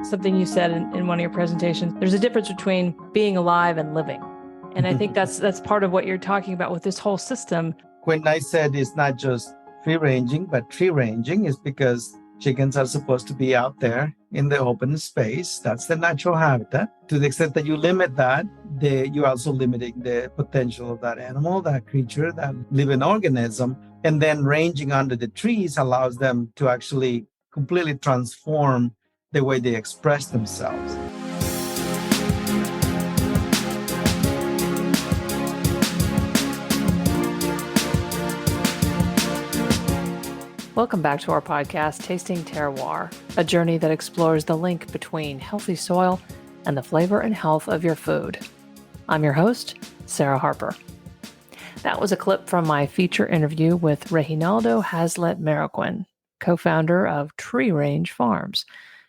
something you said in one of your presentations. There's a difference between being alive and living. And I think that's part of what you're talking about with this whole system. When I said it's not just free ranging, but tree ranging, is because chickens are supposed to be out there in the open space. That's the natural habitat. To the extent that you limit that, you're also limiting the potential of that animal, that creature, that living organism. And then ranging under the trees allows them to actually completely transform the way they express themselves. Welcome back to our podcast, Tasting Terroir, a journey that explores the link between healthy soil and the flavor and health of your food. I'm your host, Sarah Harper. That was a clip from my feature interview with Reginaldo Haslett-Marroquin, co-founder of Tree Range Farms,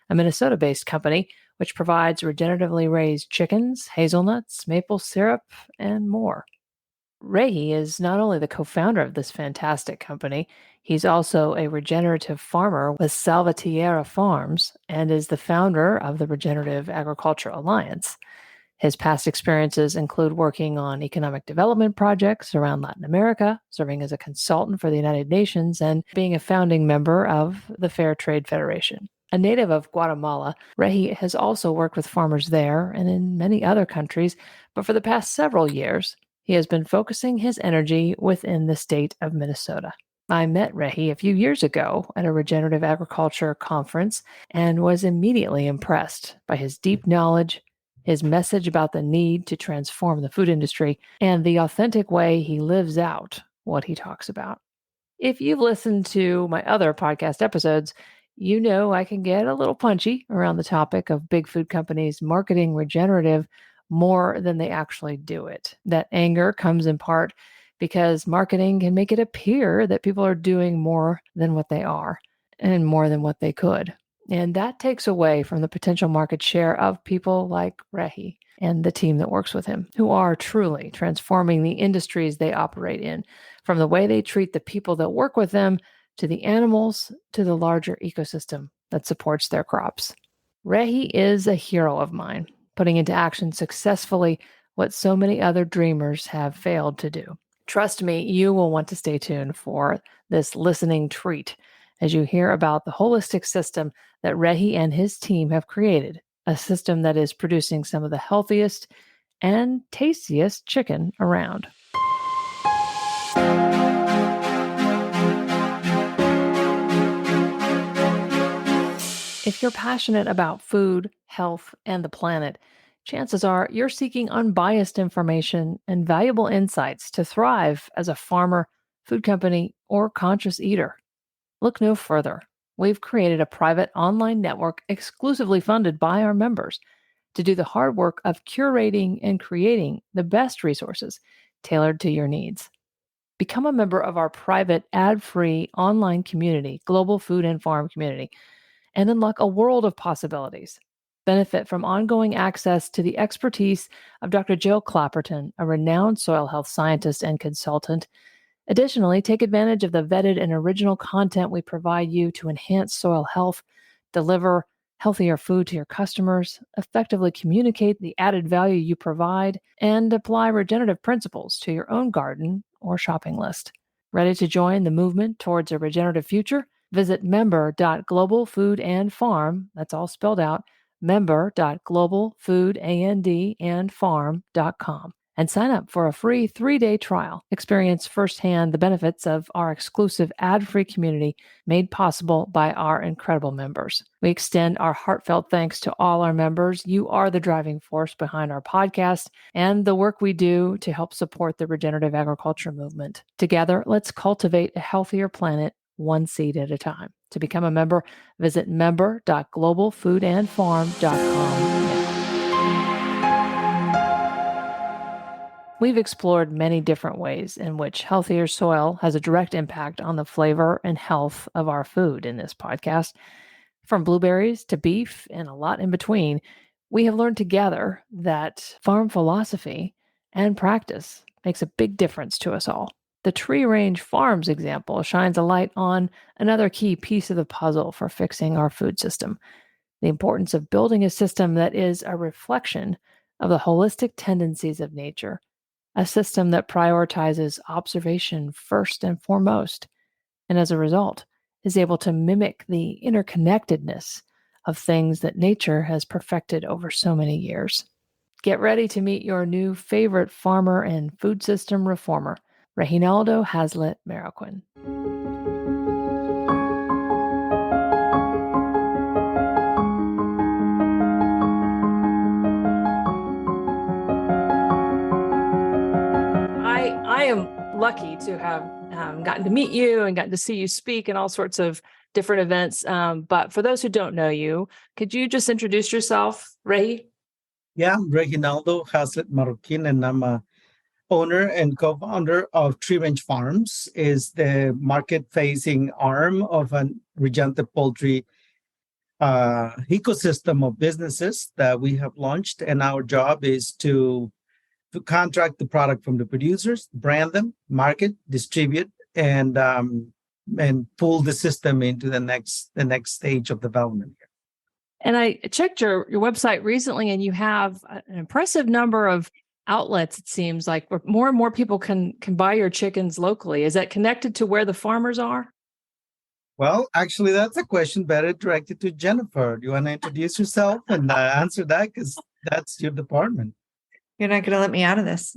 a Minnesota-based company which provides regeneratively raised chickens, hazelnuts, maple syrup, and more. Regi is not only the co-founder of this fantastic company, he's also a regenerative farmer with Salvatierra Farms and is the founder of the Regenerative Agriculture Alliance. His past experiences include working on economic development projects around Latin America, serving as a consultant for the United Nations, and being a founding member of the Fair Trade Federation. A native of Guatamala, Regi has also worked with farmers there and in many other countries, but for the past several years, he has been focusing his energy within the state of Minnesota. I met Regi a few years ago at a regenerative agriculture conference and was immediately impressed by his deep knowledge, his message about the need to transform the food industry, and the authentic way he lives out what he talks about. If you've listened to my other podcast episodes, you know I can get a little punchy around the topic of big food companies marketing regenerative more than they actually do it. That anger comes in part because marketing can make it appear that people are doing more than what they are and more than what they could. And that takes away from the potential market share of people like Regi and the team that works with him, who are truly transforming the industries they operate in, from the way they treat the people that work with them to the animals to the larger ecosystem that supports their crops. Regi is a hero of mine, putting into action successfully what so many other dreamers have failed to do. Trust me, you will want to stay tuned for this listening treat as you hear about the holistic system that Regi and his team have created, a system that is producing some of the healthiest and tastiest chicken around. If you're passionate about food, health, and the planet, chances are you're seeking unbiased information and valuable insights to thrive as a farmer, food company, or conscious eater. Look no further. We've created a private online network exclusively funded by our members to do the hard work of curating and creating the best resources tailored to your needs. Become a member of our private ad-free online community, Global Food and Farm Community, and unlock a world of possibilities. Benefit from ongoing access to the expertise of Dr. Jill Clapperton, a renowned soil health scientist and consultant. Additionally, take advantage of the vetted and original content we provide you to enhance soil health, deliver healthier food to your customers, effectively communicate the added value you provide, and apply regenerative principles to your own garden or shopping list. Ready to join the movement towards a regenerative future? Visit member.globalfoodandfarm, that's all spelled out, member.globalfoodandfarm.com, and sign up for a free 3-day trial. Experience firsthand the benefits of our exclusive ad-free community made possible by our incredible members. We extend our heartfelt thanks to all our members. You are the driving force behind our podcast and the work we do to help support the regenerative agriculture movement. Together, let's cultivate a healthier planet one seed at a time. To become a member, visit member.globalfoodandfarm.com. We've explored many different ways in which healthier soil has a direct impact on the flavor and health of our food in this podcast. From blueberries to beef and a lot in between, we have learned together that farm philosophy and practice makes a big difference to us all. The Tree Range Farms example shines a light on another key piece of the puzzle for fixing our food system. the importance of building a system that is a reflection of the holistic tendencies of nature, a system that prioritizes observation first and foremost, and as a result, is able to mimic the interconnectedness of things that nature has perfected over so many years. Get ready to meet your new favorite farmer and food system reformer, Reginaldo Haslett-Marroquin. I am lucky to have gotten to meet you and gotten to see you speak in all sorts of different events. But for those who don't know you, could you just introduce yourself, Ray? Yeah, I'm Reginaldo Haslett-Marroquin, and I'm a owner and co-founder of Tree Range Farms, is the market-facing arm of an regenerative poultry ecosystem of businesses that we have launched. And our job is to contract the product from the producers, brand them, market, distribute, and pull the system into the next stage of development. And I checked your website recently, and you have an impressive number of outlets. It seems like where more and more people can buy your chickens locally. Is that connected to where the farmers are? Well, actually, that's a question better directed to Jennifer. Do you want to introduce yourself and answer that? Because that's your department. You're not going to let me out of this.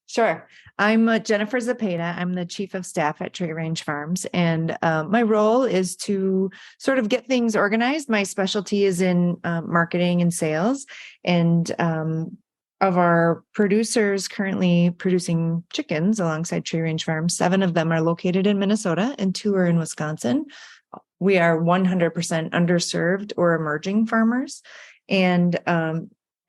Sure. I'm Jennifer Zepeda. I'm the chief of staff at Tree Range Farms. And my role is to sort of get things organized. My specialty is in marketing and sales. And of our producers currently producing chickens alongside Tree Range Farms, 7 of them are located in Minnesota and 2 are in Wisconsin. We are 100% underserved or emerging farmers. And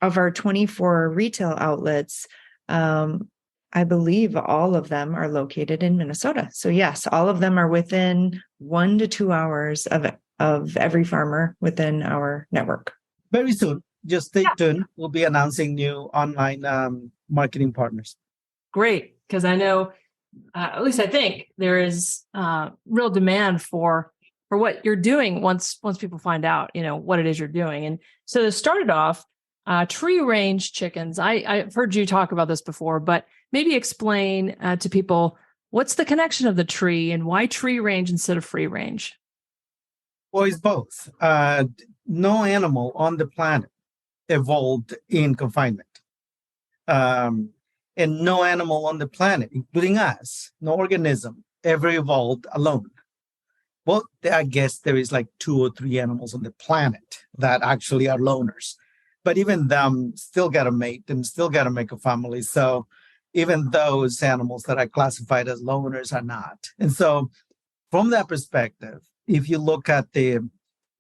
of our 24 retail outlets, I believe all of them are located in Minnesota. So yes, all of them are within 1 to 2 hours of every farmer within our network. Very soon. Just stay tuned. We'll be announcing new online marketing partners. Great, because I know, at least I think, there is real demand for what you're doing once people find out, what it is you're doing. And so to start it off, tree range chickens. I've heard you talk about this before, but maybe explain to people what's the connection of the tree and why tree range instead of free range? Well, it's both. No animal on the planet evolved in confinement. And no animal on the planet, including us, no organism ever evolved alone. Well, I guess there is like 2 or 3 animals on the planet that actually are loners. But even them still got to mate and still got to make a family. So even those animals that are classified as loners are not. And so from that perspective, if you look at the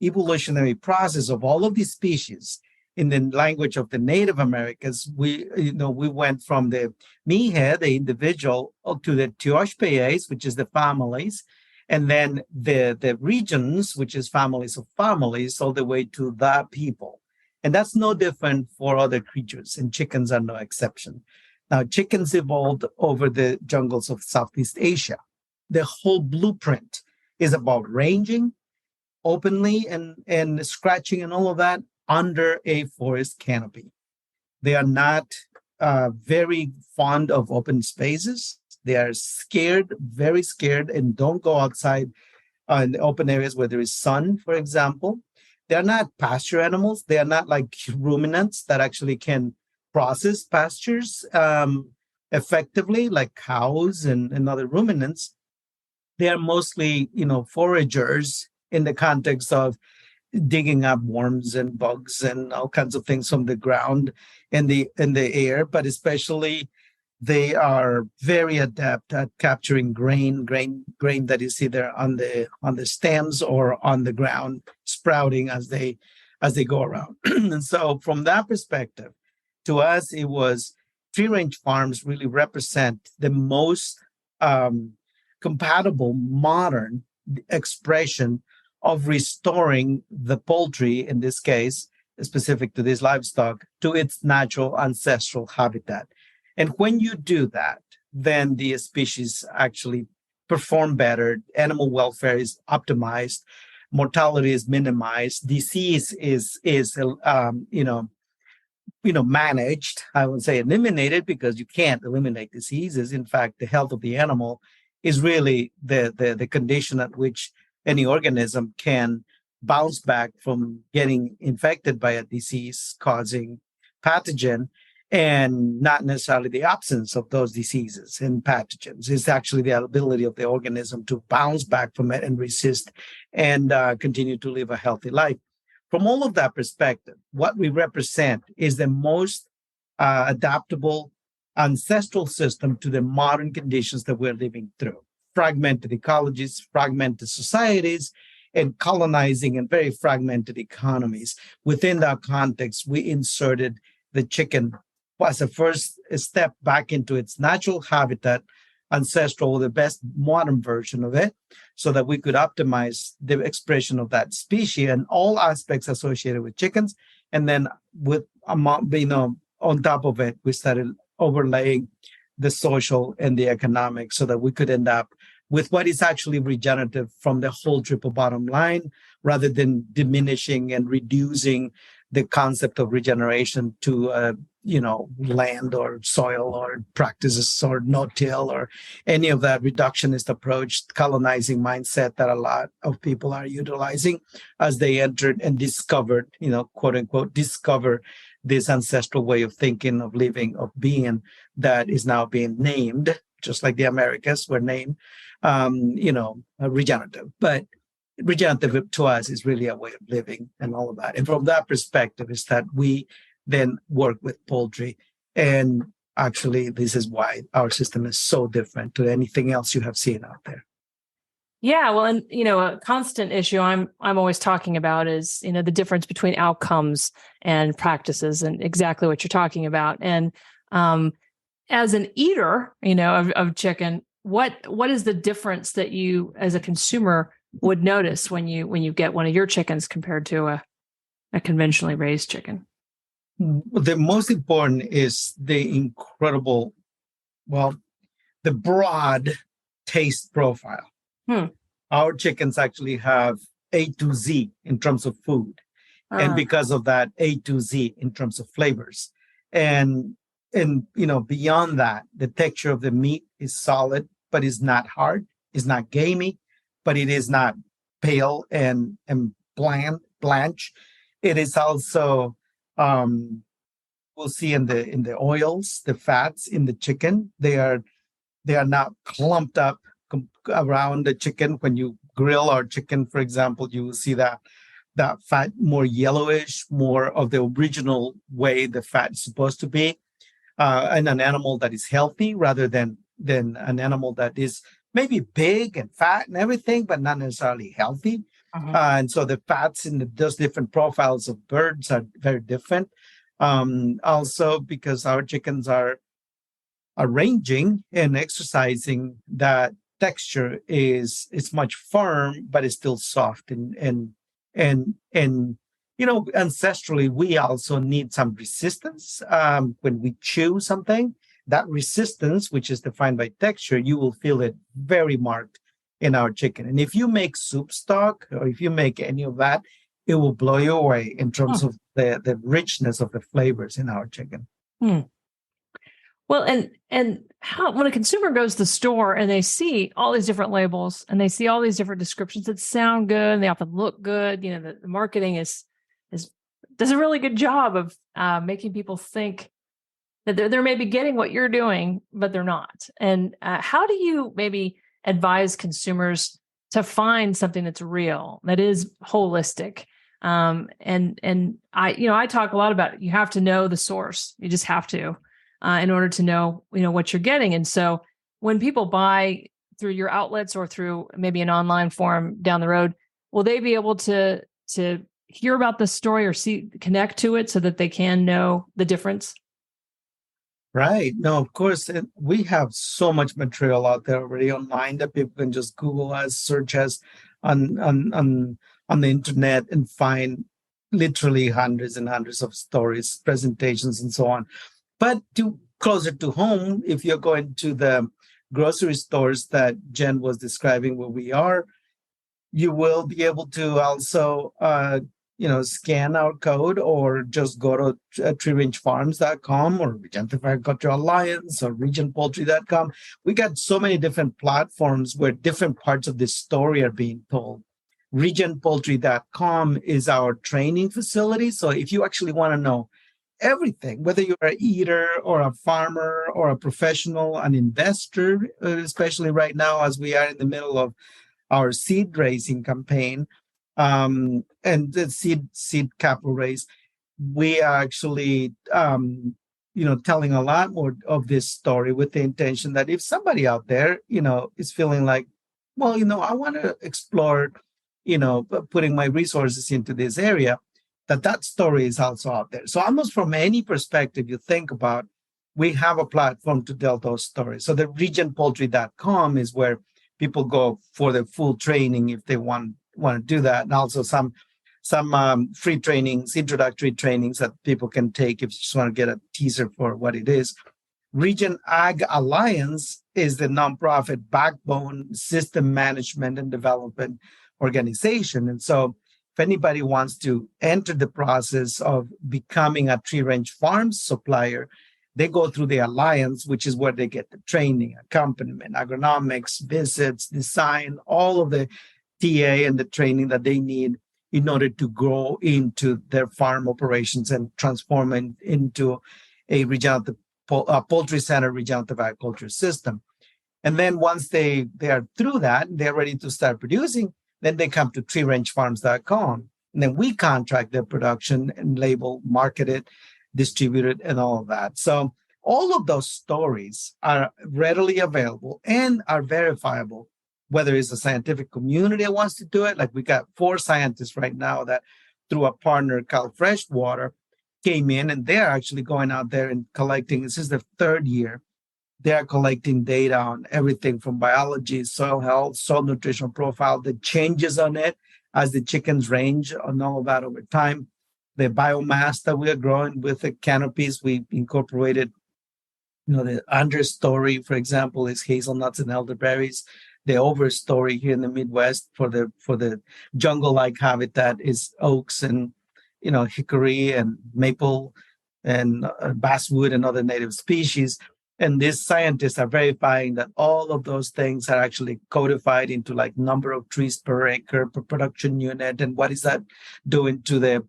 evolutionary process of all of these species in the language of the Native Americans, we went from the mihe, the individual, to the tioshpeyes, which is the families, and then the regions, which is families of families, all the way to the people. And that's no different for other creatures, and chickens are no exception. Now, chickens evolved over the jungles of Southeast Asia. The whole blueprint is about ranging openly and scratching and all of that under a forest canopy. They are not very fond of open spaces. They are scared, very scared, and don't go outside in open areas where there is sun, for example. They're not pasture animals. They are not like ruminants that actually can process pastures effectively, like cows and other ruminants. They are mostly, foragers in the context of digging up worms and bugs and all kinds of things from the ground and the air, but especially they are very adept at capturing grain that is either on the stems or on the ground, sprouting as they go around. And so from that perspective, to us, it was Tree Range Farms really represent the most compatible modern expression of restoring the poultry, in this case, specific to this livestock, to its natural ancestral habitat. And when you do that, then the species actually perform better. Animal welfare is optimized. mortality is minimized, disease is managed. I would say eliminated, because you can't eliminate diseases. In fact, the health of the animal is really the condition at which any organism can bounce back from getting infected by a disease causing pathogen, and not necessarily the absence of those diseases and pathogens. It's actually the ability of the organism to bounce back from it and resist and continue to live a healthy life. From all of that perspective, what we represent is the most adaptable ancestral system to the modern conditions that we're living through. Fragmented ecologies, fragmented societies, and colonizing and very fragmented economies. Within that context, we inserted the chicken as a first step back into its natural habitat, ancestral, the best modern version of it, so that we could optimize the expression of that species and all aspects associated with chickens. And then on top of it, we started overlaying the social and the economic, so that we could end up with what is actually regenerative from the whole triple bottom line, rather than diminishing and reducing the concept of regeneration to land or soil or practices or no-till or any of that reductionist approach, colonizing mindset that a lot of people are utilizing as they entered and discovered, quote unquote, discover this ancestral way of thinking, of living, of being, that is now being named, just like the Americas were named, regenerative. But regenerative to us is really a way of living and all of that. And from that perspective is that we then work with poultry. And actually, this is why our system is so different to anything else you have seen out there. Yeah, well, and a constant issue I'm always talking about is the difference between outcomes and practices, and exactly what you're talking about. And as an eater, of chicken, what is the difference that you, as a consumer, would notice when you get one of your chickens compared to a conventionally raised chicken? The most important is the the broad taste profile. Our chickens actually have A to Z in terms of food. And because of that, A to Z in terms of flavors. And beyond that, the texture of the meat is solid, but is not hard, is not gamey, but it is not pale and blanche. It is also, we'll see in the oils, the fats in the chicken, they are not clumped up around the chicken. When you grill our chicken, for example, you will see that fat more yellowish, more of the original way the fat is supposed to be, and an animal that is healthy rather than an animal that is maybe big and fat and everything, but not necessarily healthy. And so the fats in those different profiles of birds are very different. Also, because our chickens are ranging and exercising, that texture is much firm, but it's still soft. And ancestrally, we also need some resistance when we chew something. That resistance, which is defined by texture, you will feel it very marked in our chicken. And if you make soup stock, or if you make any of that, it will blow you away in terms of the richness of the flavors in our chicken. Well, and how, when a consumer goes to the store and they see all these different labels and they see all these different descriptions that sound good and they often look good, the marketing does a really good job of making people think that they're maybe getting what you're doing, but they're not. And how do you maybe advise consumers to find something that's real, that is holistic? And I talk a lot about, you have to know the source. You just have to, in order to know, what you're getting. And so when people buy through your outlets or through maybe an online forum down the road, will they be able to hear about the story or connect to it so that they can know the difference? Right. No, of course, we have so much material out there already online that people can just Google us, search us on the internet, and find literally hundreds and hundreds of stories, presentations, and so on. But closer to home, if you're going to the grocery stores that Jen was describing where we are, You will be able to also, scan our code or just go to treerangefarms.com or Regenerative Agriculture Alliance or regionpoultry.com. We got so many different platforms where different parts of this story are being told. Regenpoultry.com is our training facility. So if you actually want to know everything, whether you're an eater or a farmer or a professional, an investor, especially right now as we are in the middle of our seed raising campaign and the seed capital raise, we are actually telling a lot more of this story with the intention that if somebody out there is feeling like, well, I want to explore putting my resources into this area, that story is also out there. So almost from any perspective you think about, we have a platform to tell those stories. So the regenpoultry.com is where people go for the full training if they want to do that, and also some free trainings, introductory trainings that people can take if you just want to get a teaser for what it is. Regen Ag Alliance is the nonprofit backbone system management and development organization. And so if anybody wants to enter the process of becoming a Tree Range Farms supplier, they go through the alliance, which is where they get the training, accompaniment, agronomics, visits, design, all of the TA and the training that they need in order to grow into their farm operations and transform it into a regenerative poultry-centered regenerative agriculture system. And then once they are through that, they're ready to start producing, then they come to treerangefarms.com. And then we contract their production and label, market it, distribute it, and all of that. So all of those stories are readily available and are verifiable, whether it's a scientific community that wants to do it. Like we got 4 scientists right now that through a partner called Freshwater came in, and they're actually going out there and collecting. This is the 3rd year. They're collecting data on everything from biology, soil health, soil nutritional profile, the changes on it as the chickens range and all of that over time. The biomass that we are growing with the canopies, we incorporated, the understory, for example, is hazelnuts and elderberries. The overstory here in the Midwest for the jungle-like habitat is oaks and, hickory and maple and basswood and other native species. And these scientists are verifying that all of those things are actually codified into like number of trees per acre per production unit, and what is that doing to the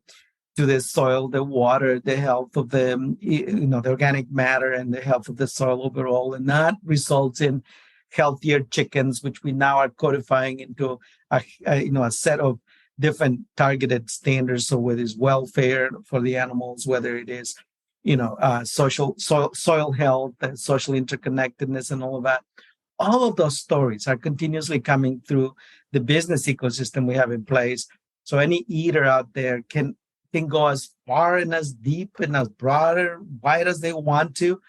soil, the water, the health of the organic matter and the health of the soil overall. And that results in healthier chickens, which we now are codifying into a set of different targeted standards. So whether it's welfare for the animals, whether it is social soil health and social interconnectedness and all of that. All of those stories are continuously coming through the business ecosystem we have in place. So any eater out there can go as far and as deep and as broad or wide as they want to.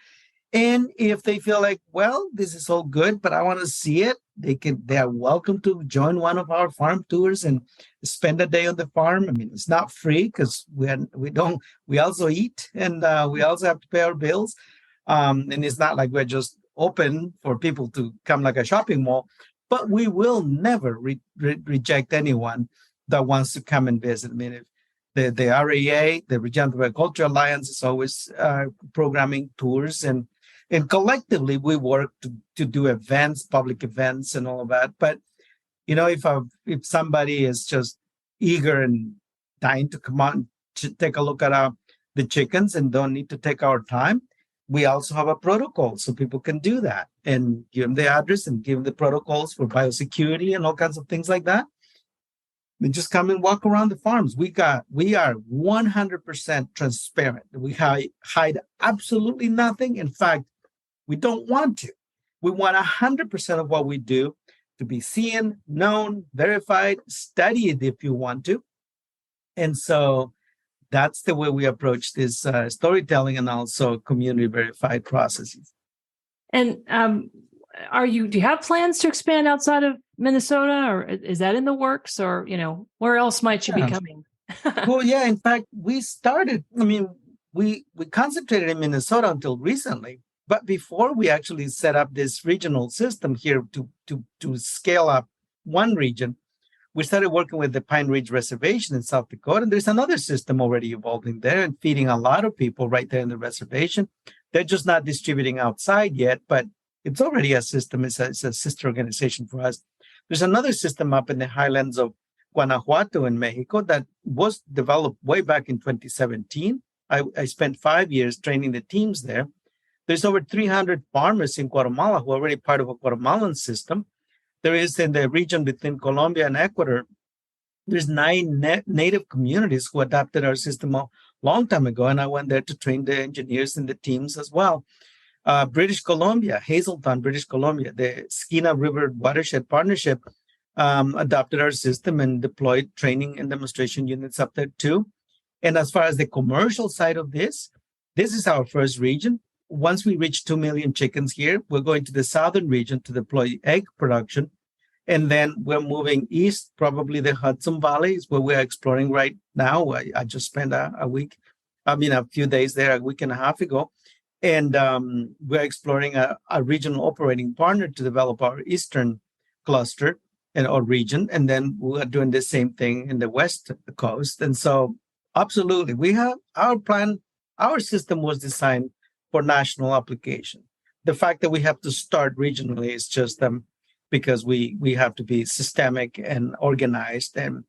And if they feel like, well, this is all good, but I want to see it, they are welcome to join one of our farm tours and spend a day on the farm. I mean, it's not free because we also eat and we also have to pay our bills. And it's not like we're just open for people to come like a shopping mall, but we will never reject anyone that wants to come and visit. I mean, if the RAA, the Regenerative Agriculture Alliance, is always programming tours, and collectively we work to do events, public events, and all of that. But if somebody is just eager and dying to come on to take a look at the chickens and don't need to take our time, we also have a protocol so people can do that and give them the address and give them the protocols for biosecurity and all kinds of things like that. And just come and walk around the farms. We are 100% transparent. We hide absolutely nothing. In fact, we don't want to. We want 100% of what we do to be seen, known, verified, studied if you want to. And so that's the way we approach this storytelling and also community verified processes. And do you have plans to expand outside of Minnesota, or is that in the works, or, where else might you be coming? Well, yeah, in fact, we concentrated in Minnesota until recently, but before we actually set up this regional system here to scale up one region, we started working with the Pine Ridge Reservation in South Dakota. And there's another system already evolving there and feeding a lot of people right there in the reservation. They're just not distributing outside yet, but it's already a system. It's a sister organization for us. There's another system up in the highlands of Guanajuato in Mexico that was developed way back in 2017. I spent 5 years training the teams there. There's over 300 farmers in Guatemala who are already part of a Guatemalan system. There is in the region between Colombia and Ecuador, there's 9 native communities who adopted our system a long time ago, and I went there to train the engineers and the teams as well. British Columbia, Hazelton, British Columbia, the Skeena River Watershed Partnership adopted our system and deployed training and demonstration units up there too. And as far as the commercial side of this is our first region. Once we reach 2 million chickens here, we're going to the southern region to deploy egg production. And then we're moving east, probably the Hudson Valley is where we're exploring right now. I just spent a few days there, a week and a half ago. And we're exploring a regional operating partner to develop our eastern cluster or region. And then we're doing the same thing in the west coast. And so absolutely, we have our plan. Our system was designed for national application. The fact that we have to start regionally is just because we have to be systemic and organized, and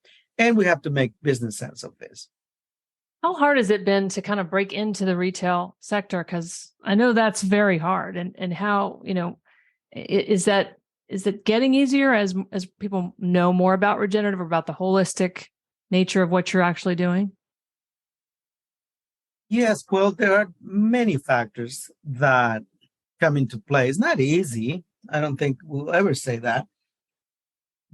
we have to make business sense of this. How hard has it been to kind of break into the retail sector? Because I know that's very hard. And how, is it getting easier as people know more about regenerative, or about the holistic nature of what you're actually doing? Yes, well, there are many factors that come into play. It's not easy. I don't think we'll ever say that.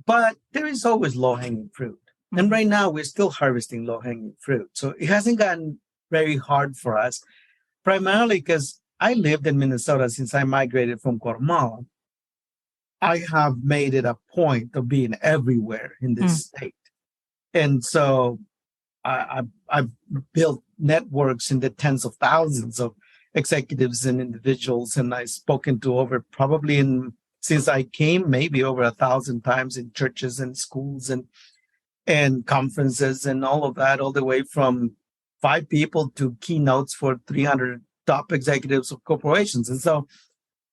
But there is always low-hanging fruit. Mm-hmm. And right now, we're still harvesting low-hanging fruit. So it hasn't gotten very hard for us, primarily because I lived in Minnesota since I migrated from Guatemala. I have made it a point of being everywhere in this state. And so I've built networks in the tens of thousands of executives and individuals, and I've spoken to over since I came, maybe over 1,000 times in churches and schools and conferences and all of that, all the way from 5 people to keynotes for 300 top executives of corporations. And so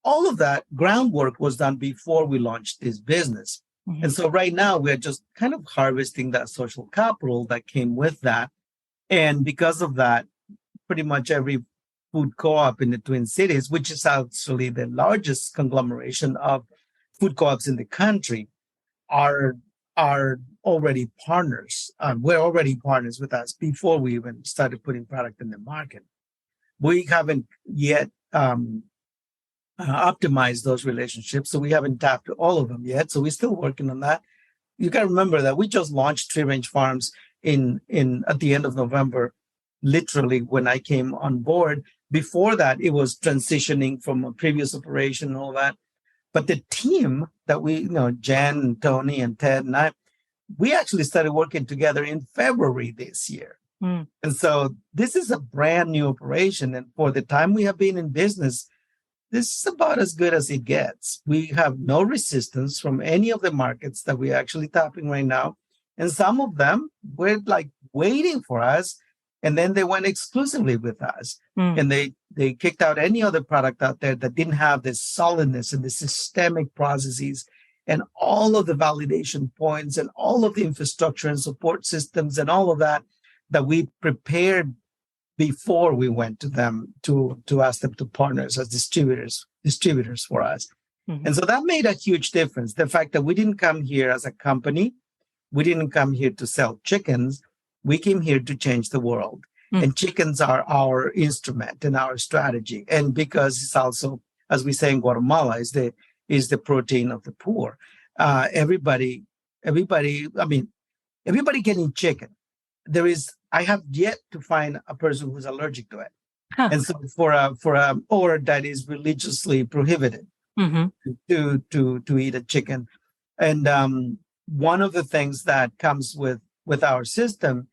all of that groundwork was done before we launched this business. Mm-hmm. And so right now we're just kind of harvesting that social capital that came with that. And because of that, pretty much every food co-op in the Twin Cities, which is actually the largest conglomeration of food co-ops in the country, are already partners. We're already partners with us before we even started putting product in the market. We haven't yet optimized those relationships, so we haven't tapped all of them yet. So we're still working on that. You got to remember that we just launched Tree Range Farms in at the end of November, literally when I came on board. Before that, it was transitioning from a previous operation and all that. But the team that we, Jen and Tony and Ted and I, we actually started working together in February this year. And so this is a brand new operation. And for the time we have been in business, this is about as good as it gets. We have no resistance from any of the markets that we're actually tapping right now. And some of them were like waiting for us. And then they went exclusively with us. And they kicked out any other product out there that didn't have this solidness and the systemic processes and all of the validation points and all of the infrastructure and support systems and all of that we prepared before we went to them to ask them to partner as distributors for us. Mm-hmm. And so that made a huge difference. The fact that we didn't come here as a company, we didn't come here to sell chickens. We came here to change the world. And chickens are our instrument and our strategy. And because it's also, as we say in Guatemala, is the protein of the poor. Everybody can eat chicken. I have yet to find a person who's allergic to it. Huh. And so or that is religiously prohibited to eat a chicken. And one of the things that comes with our system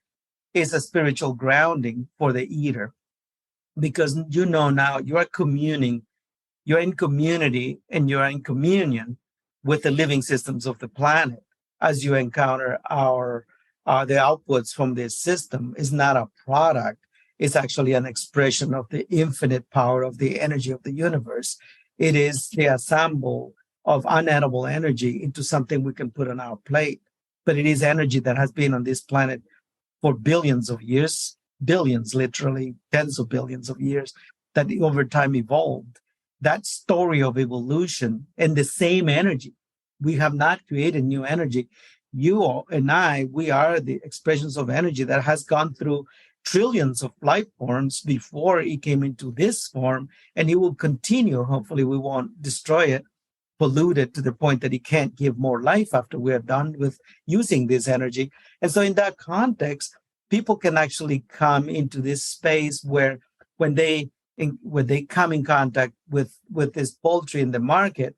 is a spiritual grounding for the eater, because now you're in community and you're in communion with the living systems of the planet. as you encounter the outputs from this system is not a product. It's actually an expression of the infinite power of the energy of the universe. It is the ensemble of unedible energy into something we can put on our plate. But it is energy that has been on this planet for billions of years, billions, literally tens of billions of years, that over time evolved. That story of evolution and the same energy. We have not created new energy. You and I, we are the expressions of energy that has gone through trillions of life forms before it came into this form, and it will continue. Hopefully, we won't destroy it, pollute it to the point that it can't give more life after we are done with using this energy. And so, in that context, people can actually come into this space where, when they come in contact with this poultry in the market,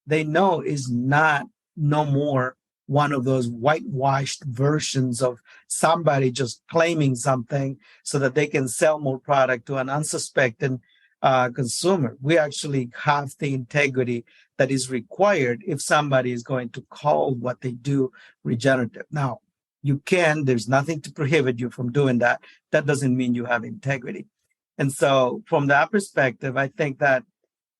they know is not no more one of those whitewashed versions of somebody just claiming something so that they can sell more product to an unsuspecting consumer. We actually have the integrity that is required if somebody is going to call what they do regenerative. Now, there's nothing to prohibit you from doing that. That doesn't mean you have integrity. And so from that perspective, I think that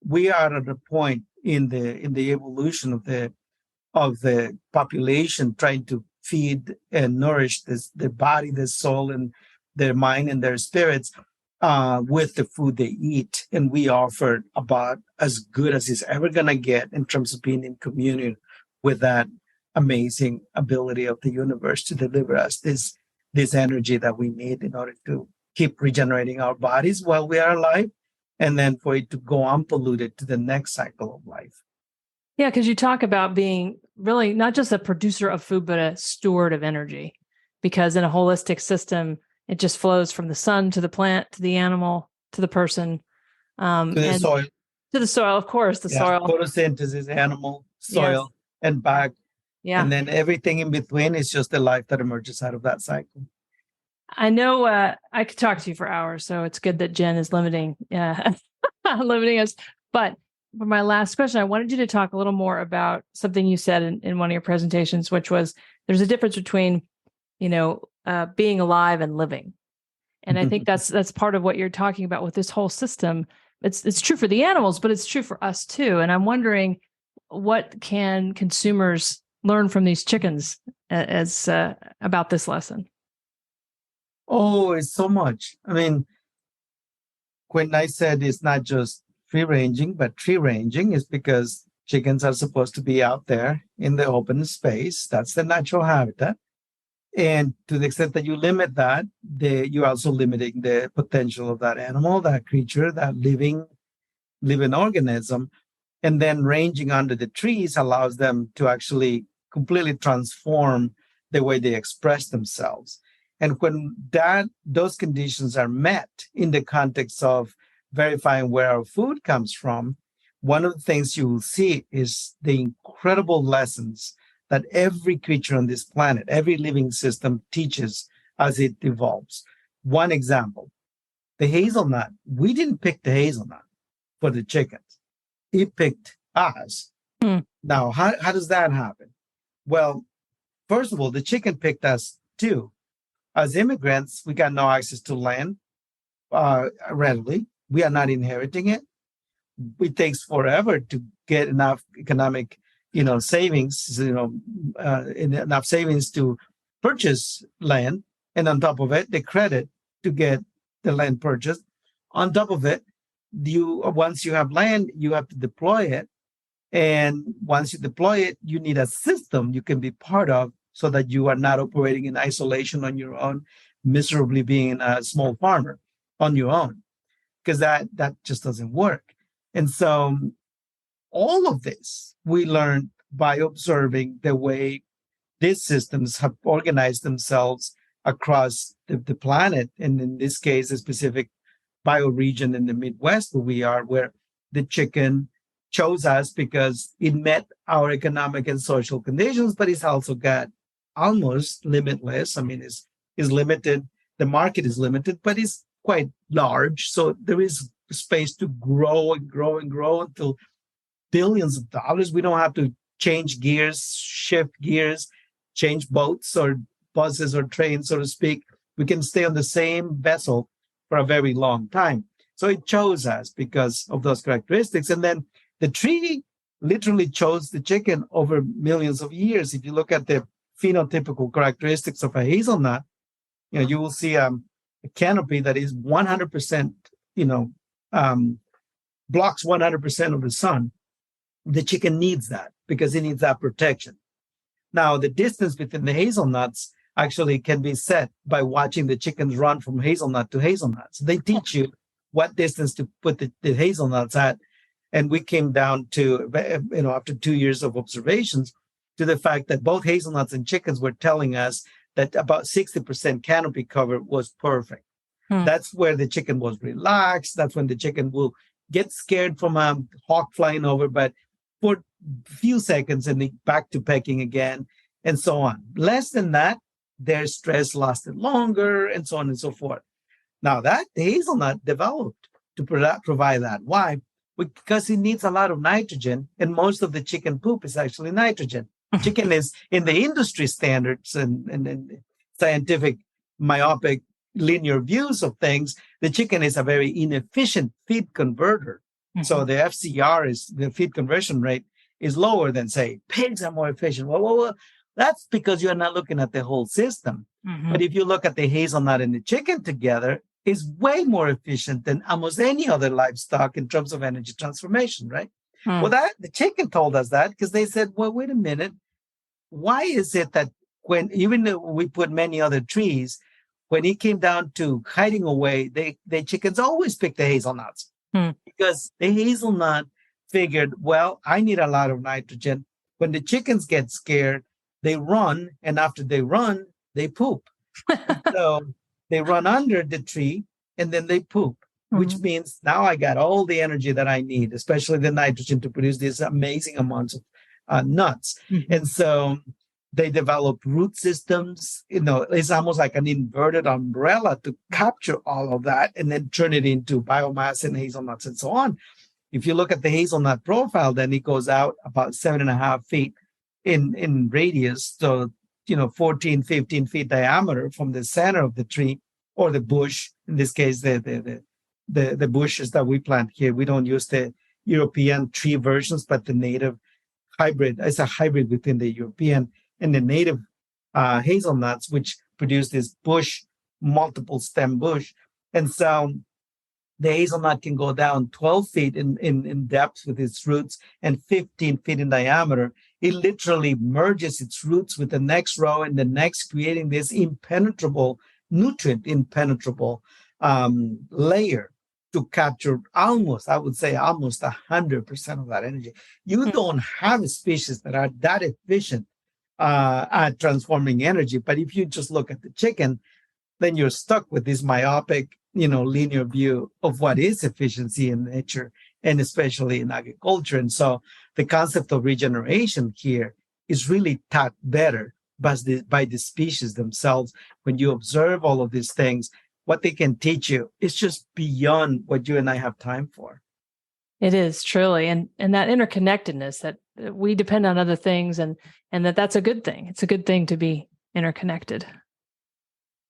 we are at a point in the evolution of the population trying to feed and nourish their body, their soul, and their mind and their spirits with the food they eat. And we offer about as good as it's ever going to get in terms of being in communion with that amazing ability of the universe to deliver us this energy that we need in order to keep regenerating our bodies while we are alive, and then for it to go unpolluted to the next cycle of life. Yeah, because you talk about being really not just a producer of food, but a steward of energy. Because in a holistic system, it just flows from the sun to the plant, to the animal, to the person. To the soil. To the soil, of course, the soil. Photosynthesis, animal, soil, and back. Yeah. And then everything in between is just the life that emerges out of that cycle. I know I could talk to you for hours, so it's good that Jen is limiting us. But for my last question, I wanted you to talk a little more about something you said in one of your presentations, which was there's a difference between, being alive and living. And I think that's part of what you're talking about with this whole system. It's true for the animals, but it's true for us too. And I'm wondering, what can consumers learn from these chickens as about this lesson? Oh, it's so much. I mean, when I said it's not just free ranging, but tree ranging, is because chickens are supposed to be out there in the open space. That's the natural habitat. And to the extent that you limit that, you're also limiting the potential of that animal, that creature, that living organism. And then ranging under the trees allows them to actually completely transform the way they express themselves. And when those conditions are met in the context of verifying where our food comes from, one of the things you will see is the incredible lessons that every creature on this planet, every living system teaches as it evolves. One example, the hazelnut. We didn't pick the hazelnut for the chickens. It picked us. Now, how does that happen? Well, first of all, the chicken picked us too. As immigrants, we got no access to land readily. We are not inheriting it. It takes forever to get enough economic, savings, enough savings to purchase land. And on top of it, the credit to get the land purchased. On top of it, once you have land, you have to deploy it. And once you deploy it, you need a system you can be part of, so that you are not operating in isolation on your own, miserably being a small farmer on your own, because that just doesn't work. And so all of this we learned by observing the way these systems have organized themselves across the planet, and in this case, a specific bioregion in the Midwest where the chicken chose us because it met our economic and social conditions, but it's also got almost limitless. I mean, it's limited. The market is limited, but it's quite large. So there is space to grow and grow and grow until billions of dollars. We don't have to change gears, shift gears, change boats or buses or trains, so to speak. We can stay on the same vessel for a very long time. So it chose us because of those characteristics. And then the tree literally chose the chicken over millions of years. If you look at the phenotypical characteristics of a hazelnut, you will see a canopy that is 100%, blocks 100% of the sun. The chicken needs that because it needs that protection. Now, the distance between the hazelnuts actually can be set by watching the chickens run from hazelnut to hazelnut. So they teach you what distance to put the hazelnuts at. And we came down to, after 2 years of observations, to the fact that both hazelnuts and chickens were telling us that about 60% canopy cover was perfect. That's where the chicken was relaxed. That's when the chicken will get scared from a hawk flying over, but for a few seconds and then back to pecking again, and so on. Less than that, their stress lasted longer, and so on and so forth. Now that the hazelnut developed to provide that. Why? Because it needs a lot of nitrogen, and most of the chicken poop is actually nitrogen. Chicken is, in the industry standards and scientific myopic linear views of things, the chicken is a very inefficient feed converter. So the FCR the feed conversion rate is lower than, say, pigs are more efficient. Well, that's because you're not looking at the whole system. But if you look at the hazelnut and the chicken together, it's way more efficient than almost any other livestock in terms of energy transformation, right? Well, the chicken told us that because they said, well, wait a minute. Why is it that even though we put many other trees, when it came down to hiding away, the chickens always pick the hazelnuts because the hazelnut figured, well, I need a lot of nitrogen. When the chickens get scared, they run, and after they run, they poop. So they run under the tree, and then they poop, which means now I got all the energy that I need, especially the nitrogen, to produce these amazing amounts of nuts. And so they develop root systems. It's almost like an inverted umbrella to capture all of that and then turn it into biomass and hazelnuts and so on. If you look at the hazelnut profile, then it goes out about 7.5 feet in radius. So, 14, 15 feet diameter from the center of the tree or the bush. In this case, the bushes that we plant here. We don't use the European tree versions, but the native hybrid. It's a hybrid between the European and the native hazelnuts, which produce this bush, multiple stem bush. And so the hazelnut can go down 12 feet in depth with its roots and 15 feet in diameter. It literally merges its roots with the next row and the next, creating this nutrient impenetrable layer to capture almost 100% of that energy. You don't have species that are that efficient at transforming energy. But if you just look at the chicken, then you're stuck with this myopic, linear view of what is efficiency in nature, and especially in agriculture. And so the concept of regeneration here is really taught better by the species themselves. When you observe all of these things, what they can teach you is just beyond what you and I have time for. It is truly. And that interconnectedness, that we depend on other things, and that's a good thing. It's a good thing to be interconnected.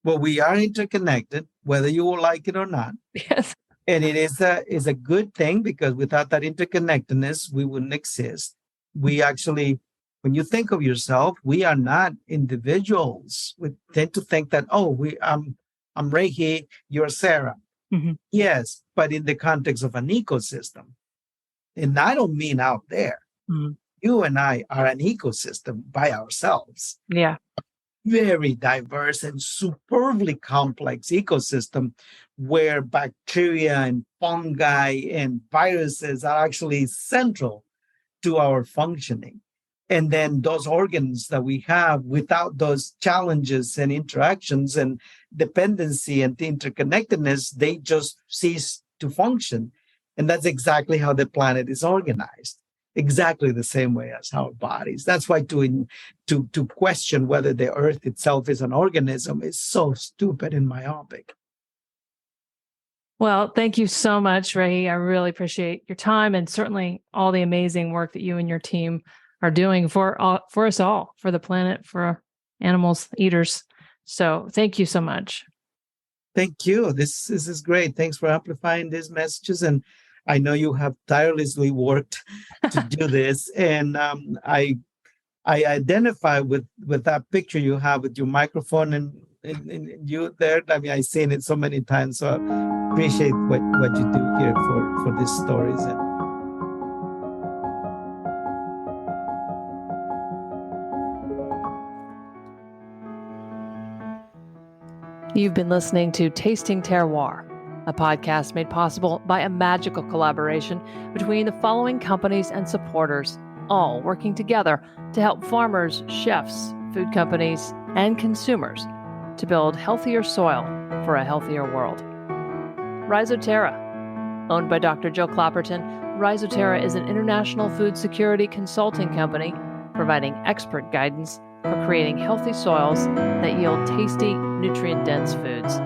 Well, we are interconnected, whether you will like it or not. Yes. And it is a good thing, because without that interconnectedness, we wouldn't exist. We actually, when you think of yourself, we are not individuals. We tend to think that, I'm Regi, you're Sarah. Mm-hmm. Yes, but in the context of an ecosystem. And I don't mean out there. Mm-hmm. You and I are an ecosystem by ourselves. Yeah. Very diverse and superbly complex ecosystem where bacteria and fungi and viruses are actually central to our functioning. And then those organs that we have, without those challenges and interactions and dependency and interconnectedness, they just cease to function. And that's exactly how the planet is organized. Exactly the same way as our bodies. That's why to question whether the earth itself is an organism is so stupid and myopic. Well, thank you so much, Regi. I really appreciate your time, and certainly all the amazing work that you and your team are doing for us all, for the planet, for animals, eaters. So thank you so much. Thank you. This is great. Thanks for amplifying these messages. And I know you have tirelessly worked to do this. And I identify with that picture you have with your microphone and you there. I mean, I've seen it so many times. So I appreciate what you do here for these stories. You've been listening to Tasting Terroir, a podcast made possible by a magical collaboration between the following companies and supporters, all working together to help farmers, chefs, food companies, and consumers to build healthier soil for a healthier world. Rhizoterra. Owned by Dr. Jill Clapperton, Rhizoterra is an international food security consulting company providing expert guidance for creating healthy soils that yield tasty, nutrient-dense foods.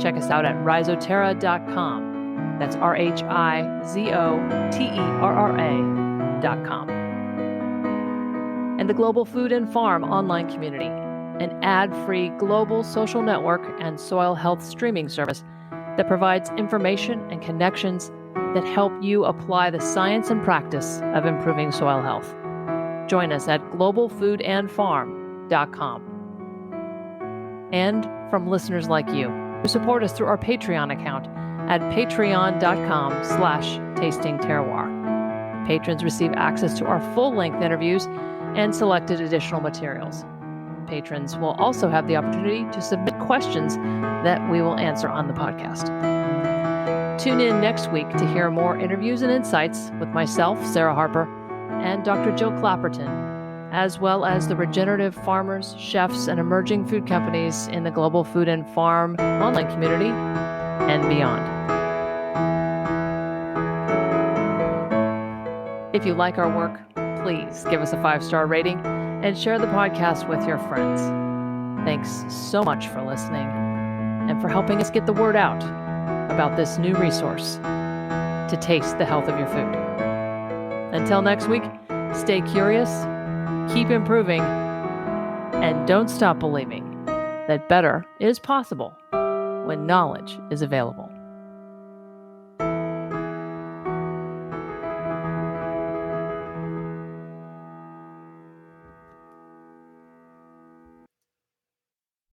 Check us out at rhizoterra.com. That's RHIZOTERRA.com. And the Global Food and Farm online community, an ad-free global social network and soil health streaming service that provides information and connections that help you apply the science and practice of improving soil health. Join us at globalfoodandfarm.com. And from listeners like you who support us through our Patreon account at patreon.com/tastingterroir. Patrons receive access to our full-length interviews and selected additional materials. Patrons will also have the opportunity to submit questions that we will answer on the podcast. Tune in next week to hear more interviews and insights with myself, Sarah Harper, and Dr. Jill Clapperton, as well as the regenerative farmers, chefs, and emerging food companies in the Global Food and Farm online community and beyond. If you like our work, please give us a 5-star rating and share the podcast with your friends. Thanks so much for listening and for helping us get the word out about this new resource to taste the health of your food. Until next week, stay curious, keep improving, and don't stop believing that better is possible when knowledge is available.